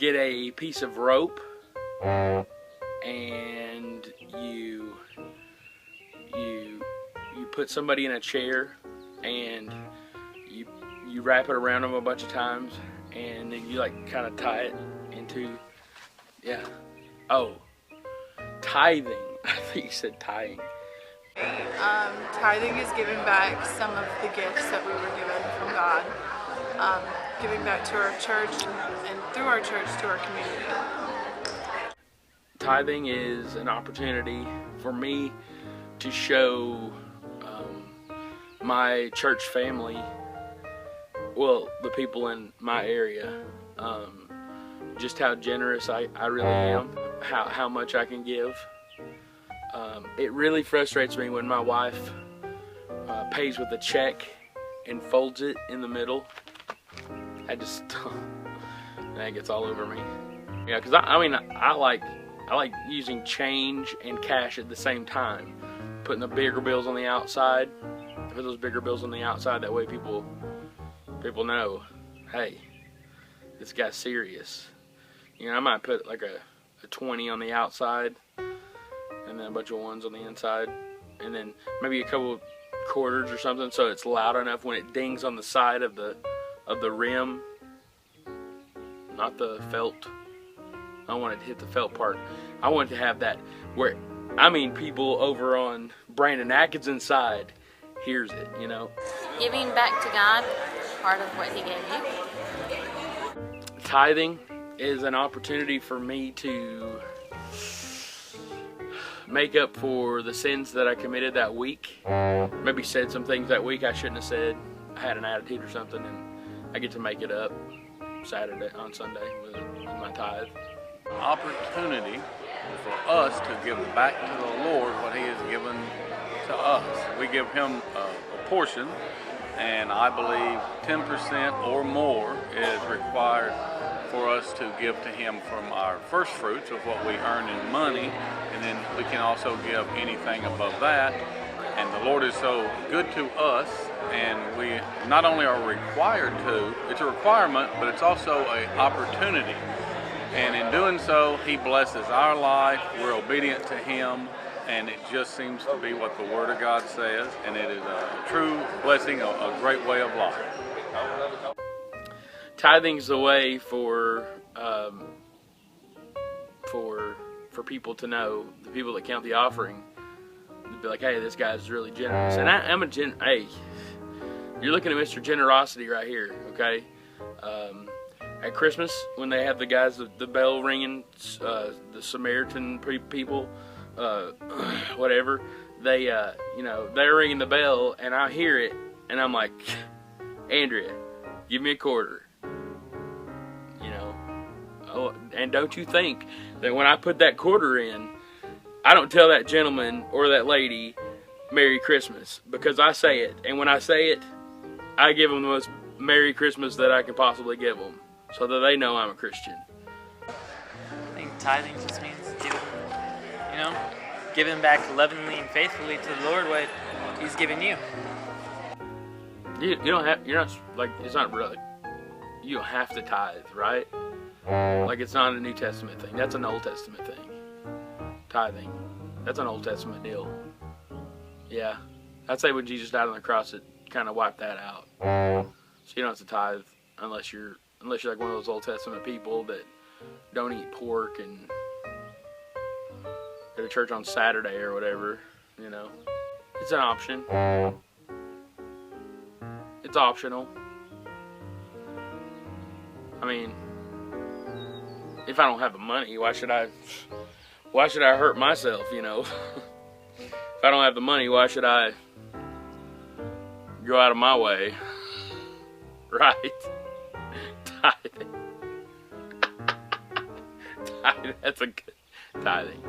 get a piece of rope and you put somebody in a chair and you wrap it around them a bunch of times and then you like kind of tie it into, yeah. Oh, tithing. I think you said tying. Tithing is giving back some of the gifts that we were given from God, giving back to our church and through our church to our community. Tithing is an opportunity for me to show my church family, well, the people in my area, just how generous I really am, how much I can give. It really frustrates me when my wife pays with a check and folds it in the middle. That gets all over me. Yeah, because I like using change and cash at the same time. Putting the bigger bills on the outside. Put those bigger bills on the outside. That way people know, hey, this guy's serious. You know, I might put like a 20 on the outside, and then a bunch of ones on the inside, and then maybe a couple of quarters or something, so it's loud enough when it dings on the side of the rim, not the felt. I don't want it to hit the felt part. I want it to have that where, people over on Brandon Atkinson's side hears it, you know. Giving back to God, part of what He gave you. Tithing is an opportunity for me to make up for the sins that I committed that week. Maybe said some things that week I shouldn't have said. I had an attitude or something, and I get to make it up on Sunday with my tithe. Opportunity for us to give back to the Lord what He has given to us. We give Him a portion, and I believe 10% or more is required for us to give to Him from our first fruits of what we earn in money, and then we can also give anything above that. And the Lord is so good to us, and we not only are required to, it's a requirement, but it's also an opportunity. And in doing so, He blesses our life, we're obedient to Him, and it just seems to be what the Word of God says, and it is a true blessing, a great way of life. Tithing's the way for people to know, the people that count the offering, to be like, hey, this guy's really generous. And hey, you're looking at Mr. Generosity right here, okay? At Christmas, when they have the guys, the bell ringing, the Samaritan people, whatever, they're ringing the bell, and I hear it, and I'm like, Andrea, give me a quarter. Oh, and don't you think that when I put that quarter in, I don't tell that gentleman or that lady Merry Christmas, because I say it, and when I say it, I give them the most Merry Christmas that I can possibly give them, so that they know I'm a Christian. I think tithing just means giving back lovingly and faithfully to the Lord what He's given you. You don't have to tithe, right? Like, it's not a New Testament thing. That's an Old Testament thing. Tithing. That's an Old Testament deal. Yeah. I'd say when Jesus died on the cross, it kind of wiped that out. So you don't have to tithe unless you're like one of those Old Testament people that don't eat pork and go to church on Saturday or whatever, you know. It's an option. It's optional. If I don't have the money, why should I hurt myself, you know? If I don't have the money, why should I go out of my way? Right? Tithing. That's a good tithing.